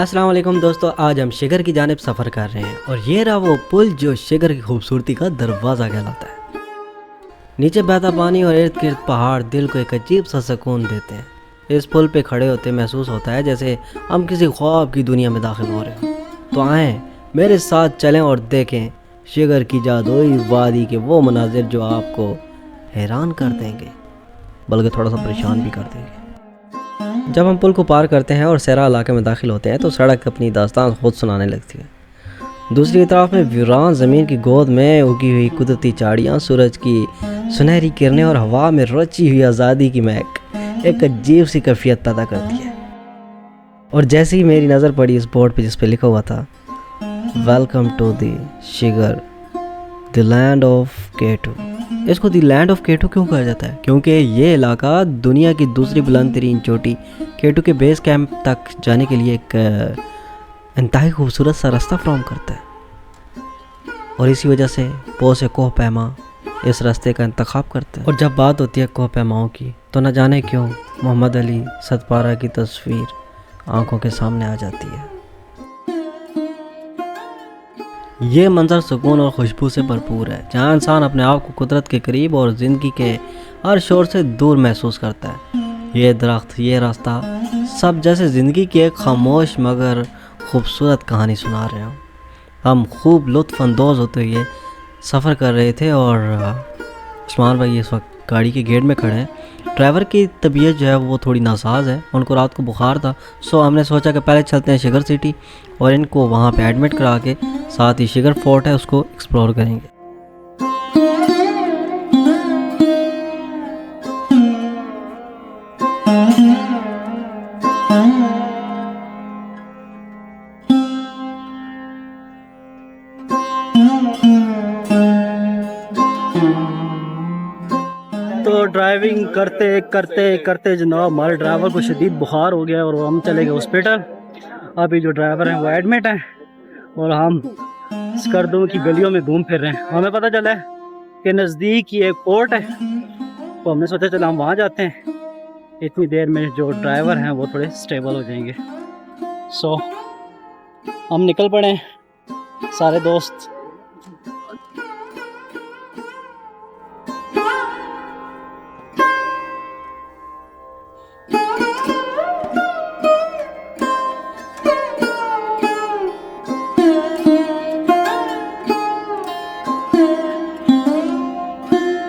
अस्सलाम वालेकुम दोस्तों, आज हम शिगर की जानिब सफ़र कर रहे हैं और ये रहा वो पुल जो शिगर की खूबसूरती का दरवाज़ा कहलाता है। नीचे बहता पानी और इर्द गिर्द पहाड़ दिल को एक अजीब सा सुकून देते हैं। इस पुल पे खड़े होते महसूस होता है जैसे हम किसी ख्वाब की दुनिया में दाखिल हो रहे हो। तो आएँ मेरे साथ चलें और देखें शिगर की जादुई वादी के वो मनाजिर जो आपको हैरान कर देंगे, बल्कि थोड़ा सा परेशान भी कर देंगे। जब हम पुल को पार करते हैं और सहरा इलाके में दाखिल होते हैं तो सड़क अपनी दास्तान खुद सुनाने लगती है। दूसरी तरफ में वीरान ज़मीन की गोद में उगी हुई कुदरती झाड़ियाँ, सूरज की सुनहरी किरणें और हवा में रची हुई आज़ादी की महक एक अजीब सी कैफियत पैदा करती है। और जैसे ही मेरी नज़र पड़ी इस बोर्ड पे जिस पे लिखा हुआ था welcome to the Shigar the land of K two. इसको द लैंड ऑफ केटू क्यों कहा जाता है? क्योंकि ये इलाका दुनिया की दूसरी बुलंद तरीन चोटी केटू के बेस कैंप तक जाने के लिए एक इंतहाई खूबसूरत सा रास्ता फ्राहम करता है और इसी वजह से बहुत से कोह पैमा इस रास्ते का इंतखाब करते हैं। और जब बात होती है कोह पैमाओं की तो न जाने क्यों मोहम्मद अली सतपारा की तस्वीर आंखों के सामने आ जाती है। ये मंजर सुकून और खुशबू से भरपूर है, जहाँ इंसान अपने आप को कुदरत के करीब और ज़िंदगी के हर शोर से दूर महसूस करता है। ये दरख्त, ये रास्ता, सब जैसे ज़िंदगी की एक खामोश मगर खूबसूरत कहानी सुना रहे हो। हम खूब लुत्फ़ अंदोज़ होते हुए सफ़र कर रहे थे और उस्मान भाई इस वक्त गाड़ी के गेट में खड़े हैं। ड्राइवर की तबीयत जो है वो थोड़ी नासाज है, उनको रात को बुखार था। सो हमने सोचा कि पहले चलते हैं शिगर सिटी और इनको वहाँ पे एडमिट करा के साथ ही शिगर फोर्ट है उसको एक्सप्लोर करेंगे। तो ड्राइविंग करते करते करते जनाब हमारे ड्राइवर को शदीद बुखार हो गया और हम चले गए हॉस्पिटल। अभी जो ड्राइवर हैं वो एडमिट हैं और हम स्कर्दों की गलियों में घूम फिर रहे हैं। हमें पता चला है कि नज़दीक ही एक पोर्ट है, तो हमने सोचा चला हम वहाँ जाते हैं। इतनी देर में जो ड्राइवर हैं वो थोड़े स्टेबल हो जाएंगे। सो हम निकल पड़े सारे दोस्त।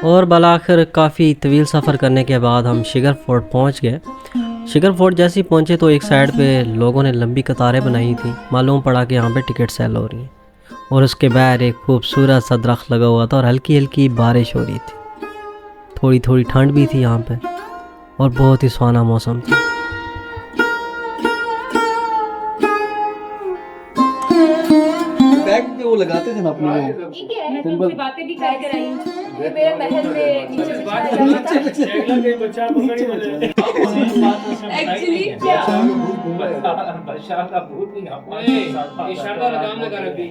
और बलाखिर काफ़ी तवील सफ़र करने के बाद हम शिगर फोर्ट पहुंच गए। शिगर फोर्ट जैसे ही पहुंचे तो एक साइड पे लोगों ने लंबी कतारें बनाई थी। मालूम पड़ा कि यहाँ पे टिकट सेल हो रही है और उसके बाहर एक खूबसूरत सा दरख्त लगा हुआ था और हल्की हल्की बारिश हो रही थी। थोड़ी थोड़ी ठंड भी थी यहाँ पे और बहुत ही सुहाना मौसम था। वो लगाते थे ना अपने ठीक है, तुमसे बातें भी कर कराई। ये मेरे महल में नीचे बिछाया एक्चुअली क्या बादशाह का भूत नहीं, ये शारदा लगाम लगा रखी।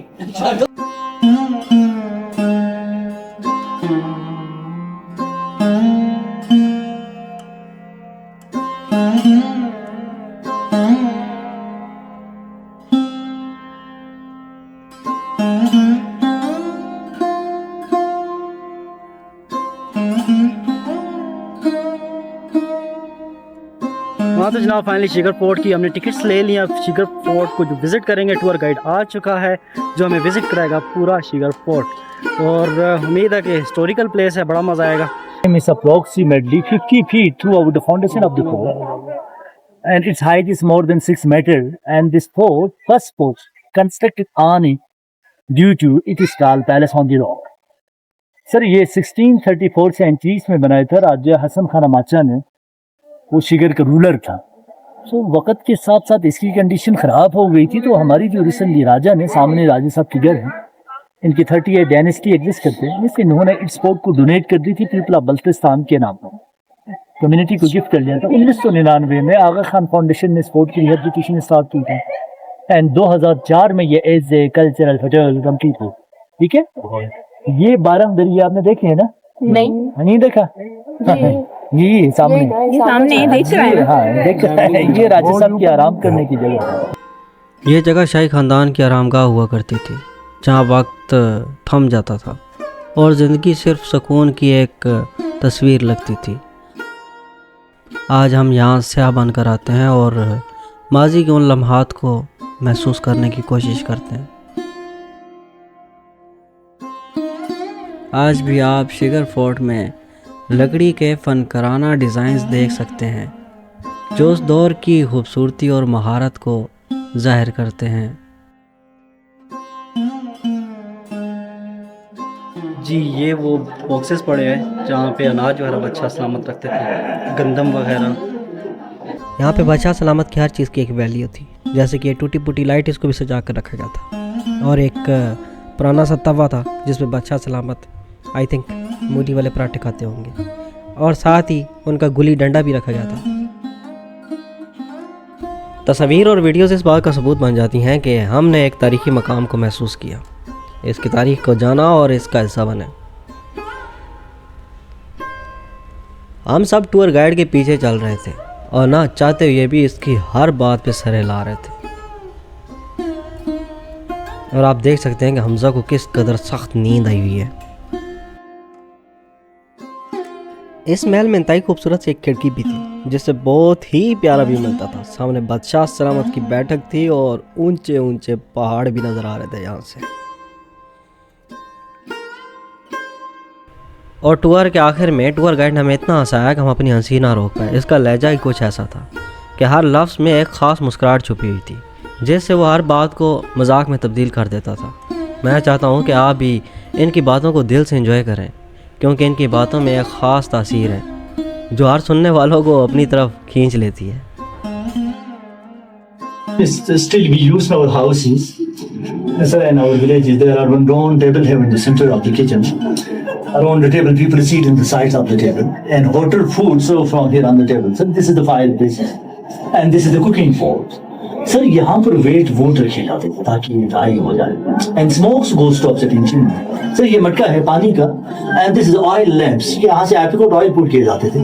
हाँ तो जनाब फाइनली शिगर फोर्ट की हमने टिकट्स ले लिया। शिगर फोर्ट को जो विज़िट करेंगे टूर गाइड आ चुका है जो हमें विज़िट कराएगा पूरा शिगर फोर्ट और उम्मीद है कि हिस्टोरिकल प्लेस है, बड़ा मज़ा आएगा। is approximately 50 feet throughout the foundation of the fort, and its height is more than 6 meters. And this fort, first fort, constructed on it due to it is called Palace on the Rock. Sir ये 1634 से 39 में बनाया था। राजा हसन खान अमाचा ने, वो शिगर का ruler था। तो वक़्त के साथ साथ इसकी कंडीशन ख़राब हो गई थी, तो हमारी जो रिसेंटली राजा ने, सामने राजा साहब की घर है, इनकी 38 डायनेस्टी एग्जिस्ट करते हैं, इसलिए इन्होंने इस फोर्ट को डोनेट कर दी थी पीपल ऑफ बल्तिस्तान के नाम पर, कम्युनिटी को गिफ्ट कर दिया था। 1999 में आगा खान फाउंडेशन ने इस फोर्ट की रिहेबिलिटेशन स्टार्ट की थी एंड 2004 में ये as a cultural hotel complete हो। ठीक है, ये बारह दरिया आपने देखे हैं ना? नहीं देखा? ये सामने देख रहा है। हाँ देख रहा है। ये राजा साहब की आराम करने की जगह है। ये जगह शाही ख़ानदान की आरामगाह हुआ करती थी, जहाँ वक्त थम जाता था और ज़िंदगी सिर्फ सुकून की एक तस्वीर लगती थी। आज हम यहाँ स्याह बनकर आते हैं और माजी के उन लम्हात को महसूस करने की कोशिश करते हैं। आज भी आप शिगर फोर्ट में लकड़ी के फनकाराना डिज़ाइंस देख सकते हैं, जो उस दौर की खूबसूरती और महारत को जाहिर करते हैं। जी ये वो बॉक्सेस पड़े हैं जहाँ पे अनाज वगैरह बादशाह सलामत रखते थे, गंदम वगैरह। यहाँ पे बादशाह सलामत की हर चीज़ की एक वैल्यू थी, जैसे कि ये टूटी फूटी लाइट, इसको भी सजा कर रखा गया था, और एक पुराना सा तवा था जिसमें बादशाह सलामत आई थिंक मूली वाले पराठे खाते होंगे, और साथ ही उनका गुली डंडा भी रखा गया था। तस्वीर और वीडियोस इस बात का सबूत बन जाती हैं कि हमने एक तारीखी मकाम को महसूस किया, इसकी तारीख को जाना और इसका हिस्सा बने। हम सब टूर गाइड के पीछे चल रहे थे और ना चाहते हुए भी इसकी हर बात पे सर हिला रहे थे, और आप देख सकते हैं कि हमजा को किस कदर सख्त नींद आई हुई है। इस महल में इंतहाई खूबसूरत सी एक खिड़की भी थी जिससे बहुत ही प्यारा व्यू मिलता था। सामने बादशाह सलामत की बैठक थी और ऊंचे ऊंचे पहाड़ भी नजर आ रहे थे यहाँ से। और टूर के आखिर में टूर गाइड ने हमें इतना हंसाया कि हम अपनी हंसी ना रोक पाए। इसका लहजा ही कुछ ऐसा था कि हर लफ्ज़ में एक ख़ास मुस्कुराहट छुपी हुई थी, जिससे वो हर बात को मजाक में तब्दील कर देता था। मैं चाहता हूँ कि आप भी इनकी बातों को दिल से एंजॉय करें, क्योंकि इनकी बातों में एक ख़ास तासीर है जो हर सुनने वालों को अपनी तरफ खींच लेती है। Still we use in our houses. So in our villages there are one round table here in the center of the kitchen. Around the table people sit in the sides of the table and hotter food served from here on the table. So this is the fireplace and this is the cooking pot. Sir यहाँ पर wait vote रखे जाते थे ताकि ये dry हो जाए and smokes goes two of chimney. Sir ये मटका है पानी का and this is oil lamps. यहाँ से एप्रिकॉट ऑयल पुट किए जाते थे,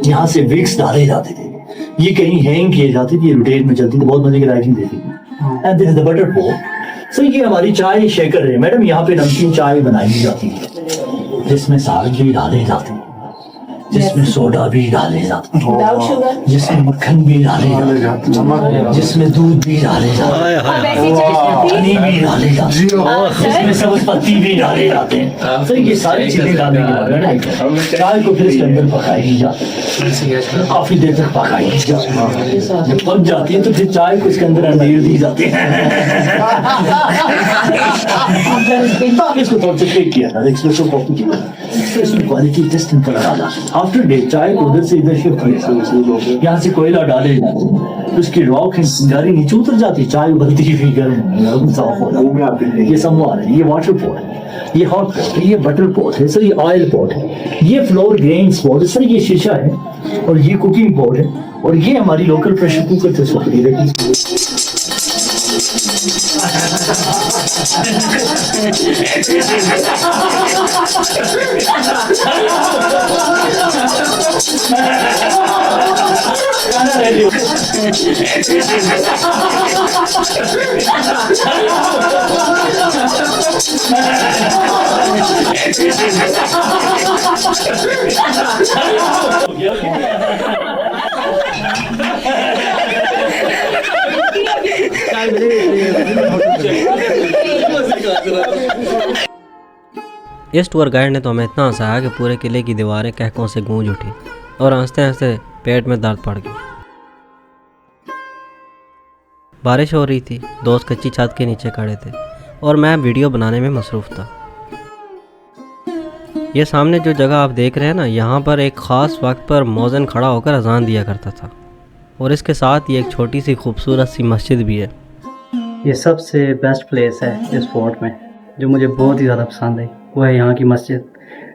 यहाँ से विक्स डाले जाते थे, ये कहीं हैंग किए जाते थे, ये रोटेट में चलती थी, बहुत मजे की लाइटिंग देती थी। And this is the butter pot. Sir ये हमारी चाय शेकर है मैडम, यहाँ पे नमकीन चाय बनाई जाती है जिसमें साग भी डाले जाते हैं, जिसमें सोडा भी डाले जाते हैं, जिसमें मक्खन भी डाले जाते हैं, जिसमें दूध भी डाले जाते हैं, पानी भी डाले जाते हैं, जिसमें सब्ज पत्ती भी डाले जाते हैं। तो ये सारी चीजें डालने के बाद चाय को फिर इसके अंदर पकाई जाती है, काफी देर तक पकाई जाती है। जब पक जाती है तो फिर चाय को इसके अंदर अंधेर दी जाती है। इसको थोड़ा सा शेक किया था, एक्सप्रेसो कॉफी किया, इसमें क्वालिटी टेस्ट डाला। आफ्टर डे चाय को उधर से इधर शिफ्ट किया, यहाँ से कोयला डाले तो उसकी रॉक चिंगारी नीचे उतर जाती, चाय उबलती हुई गर्म साफ हो जाती है। ये समवार है, ये वाटर पॉट है, ये हॉट पॉट है, ये बटर पॉट है सर, ये ऑयल पॉट है, ये फ्लोर ग्रेन पॉट है सर, ये शीशा है, और ये कुकिंग पॉट है, और ये हमारी लोकल प्रेशर कुकर से सुखी रहती इस टूर गाइड ने तो हमें इतना हंसाया कि पूरे किले की दीवारें कहकों से गूंज उठी और हंसते हंसते पेट में दर्द पड़ गई। बारिश हो रही थी, दोस्त कच्ची छत के नीचे खड़े थे और मैं वीडियो बनाने में मसरूफ़ था। ये सामने जो जगह आप देख रहे हैं ना, यहाँ पर एक ख़ास वक्त पर मौज़िन खड़ा होकर अजान दिया करता था, और इसके साथ ही एक छोटी सी खूबसूरत सी मस्जिद भी है। ये सबसे बेस्ट प्लेस है इस फोर्ट में जो मुझे बहुत ही ज़्यादा पसंद आई, वो है यहाँ की मस्जिद।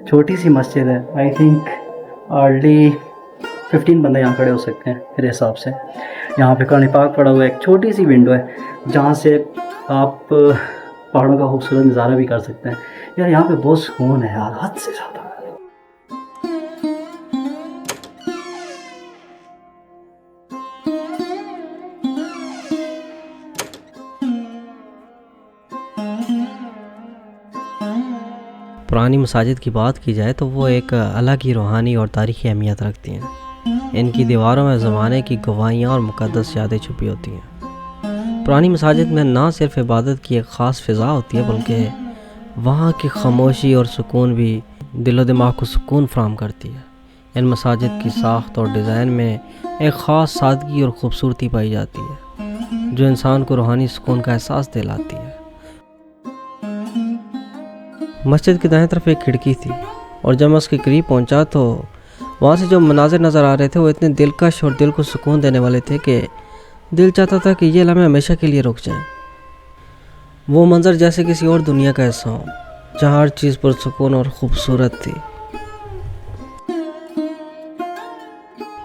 छोटी सी मस्जिद है, आई थिंक हार्डली 15 बंदे यहाँ खड़े हो सकते हैं मेरे हिसाब से। यहाँ पे कुरान पाक पड़ा हुआ है, एक छोटी सी विंडो है जहाँ से आप पहाड़ों का खूबसूरत नज़ारा भी कर सकते हैं। यार यहाँ पे बहुत सुकून है यार, हद से ज़्यादा। पुरानी मसाजिद की बात की जाए तो वो एक अलग ही रूहानी और तारीख़ी अहमियत रखती हैं। इनकी दीवारों में ज़माने की गवाहियाँ और मुक़द्दस यादें छुपी होती हैं। पुरानी मसाजिद में ना सिर्फ इबादत की एक ख़ास फ़िज़ा होती है बल्कि वहाँ की खामोशी और सुकून भी दिलो दिमाग को सुकून फराहम करती है। इन मसाजिद की साख्त और डिज़ाइन में एक ख़ास सादगी और ख़ूबसूरती पाई जाती है जो इंसान को रूहानी सुकून का एहसास दिलाती है। मस्जिद की दाएं तरफ एक खिड़की थी और जब मैं उसके करीब पहुंचा तो वहाँ से जो मनाज़िर नज़र आ रहे थे वो इतने दिलकश और दिल को सुकून देने वाले थे कि दिल चाहता था कि ये लम्हे हमेशा के लिए रुक जाएं। वो मंज़र जैसे किसी और दुनिया का हिस्सा हो जहाँ हर चीज़ पुरसुकून और ख़ूबसूरत थी।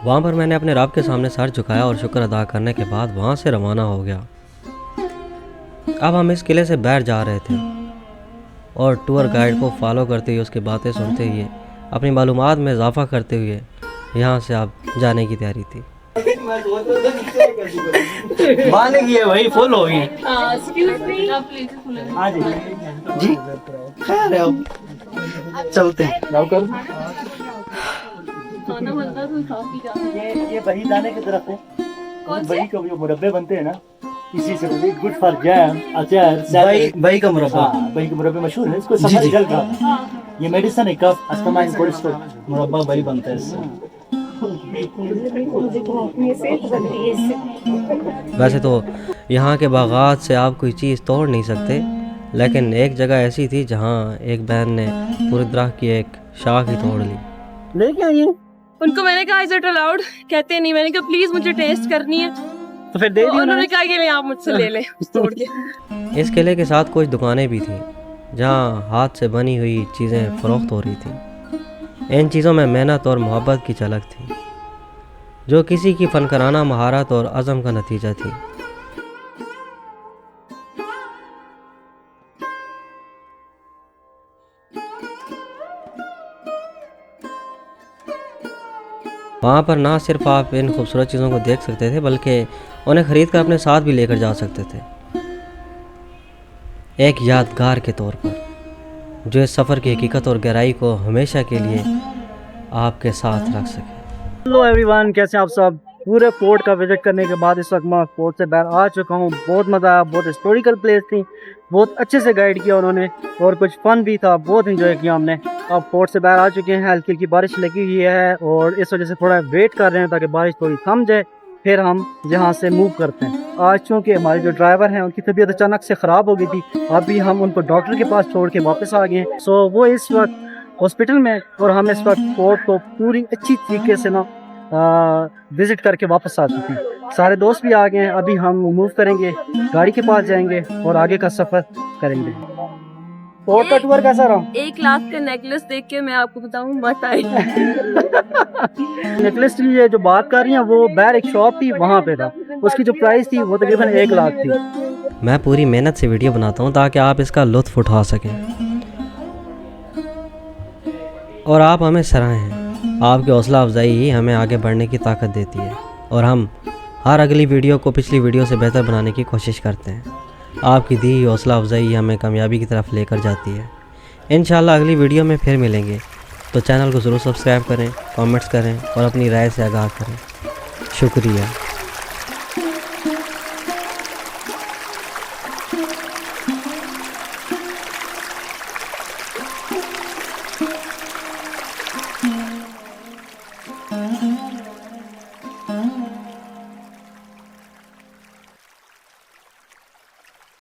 वहाँ पर मैंने अपने रब के सामने सर झुकाया और शुक्र अदा करने के बाद वहाँ से रवाना हो गया। अब हम इस किले से बाहर जा रहे थे और टूर गाइड को फॉलो करते हुए उसकी बातें सुनते हुए अपनी मालूमात में इजाफा करते हुए यहाँ से अब जाने की तैयारी थी। बाने की है भाई, फुल हो गई एक्सक्यूज मी, आप प्लीज फुल हाँ जी जी खैर है, अब चलते हैं। खाना बनता तो काफी ज्यादा। ये वही दाने की तरफ है, कौन से? वही कभी मुरब्बे बनते हैं ना, इसी से गुड फॉर जैम अचार भाई भाई का मुरब्बा, वही के मुरब्बे मशहूर है। इसको सफर जल का ये मेडिसिन है, कफ अस्थमा इन कोलेस्ट्रॉल मुरब्बा भाई बनता है इससे। वैसे तो यहाँ के बागात से आप कोई चीज़ तोड़ नहीं सकते, लेकिन एक जगह ऐसी थी जहाँ एक बहन ने पूरे दरख्त की एक शाख ही तोड़ ली। लेके आइए उनको मैंने कहा इज इट अलाउड, कहते नहीं। मैंने कहा प्लीज मुझे टेस्ट करनी है, तो फिर दे तो दियो उन्होंने कहा कि नहीं आप मुझसे ले ले तोड़ के। इस किले के साथ कुछ दुकानें भी थीं जहाँ हाथ से बनी हुई चीज़ें फ़रोख्त हो रही थीं। इन चीज़ों में मेहनत और मोहब्बत की झलक थी जो किसी की फ़नकाराना महारत और अज़म का नतीजा थी। वहाँ पर ना सिर्फ आप इन खूबसूरत चीज़ों को देख सकते थे बल्कि उन्हें ख़रीद कर अपने साथ भी लेकर जा सकते थे, एक यादगार के तौर पर जो इस सफ़र की हकीकत और गहराई को हमेशा के लिए आपके साथ रख सके। हेलो एवरीवन, कैसे आप सब? पूरे फोर्ट का विजिट करने के बाद इस वक्त मैं फोर्ट से बाहर आ चुका हूँ। बहुत मज़ा आया, बहुत हिस्टोरिकल प्लेस थी, बहुत अच्छे से गाइड किया उन्होंने और कुछ फ़न भी था, बहुत इंजॉय किया हमने। अब फोर्ट से बाहर आ चुके हैं, हल्की हल्की बारिश लगी हुई है और इस वजह से थोड़ा वेट कर रहे हैं ताकि बारिश थोड़ी थम जाए, फिर हम यहाँ से मूव करते हैं। आज चूँकि हमारे जो ड्राइवर हैं उनकी तबीयत अचानक से ख़राब हो गई थी, अभी हम उनको डॉक्टर के पास छोड़ के वापस आ गए हैं। सो वो इस वक्त हॉस्पिटल में और हम इस वक्त फोर्ट को पूरी अच्छी तरीके से ना विज़िट करके वापस आ चुके हैं। सारे दोस्त भी आ गए हैं, अभी हम मूव करेंगे, गाड़ी के पास जाएंगे और आगे का सफ़र करेंगे। फोर्ट का टूर कैसा रहा? 1 लाख का नेकलेस देख के मैं आपको बताऊं मत आई। नेकलेस की ये जो बात कर रही हैं वो बाहर एक शॉप थी, वहाँ पे था, उसकी जो प्राइस थी वो तकरीबन 1 लाख थी। मैं पूरी मेहनत से वीडियो बनाता हूँ ताकि आप इसका लुत्फ़ उठा सकें और आप हमें सराहें। आपकी हौसला अफजाई ही हमें आगे बढ़ने की ताकत देती है और हम हर अगली वीडियो को पिछली वीडियो से बेहतर बनाने की कोशिश करते हैं। आपकी दी हौसला अफजाई हमें कामयाबी की तरफ लेकर जाती है। इंशाल्लाह अगली वीडियो में फिर मिलेंगे, तो चैनल को ज़रूर सब्सक्राइब करें, कमेंट्स करें और अपनी राय से आगाह करें। शुक्रिया।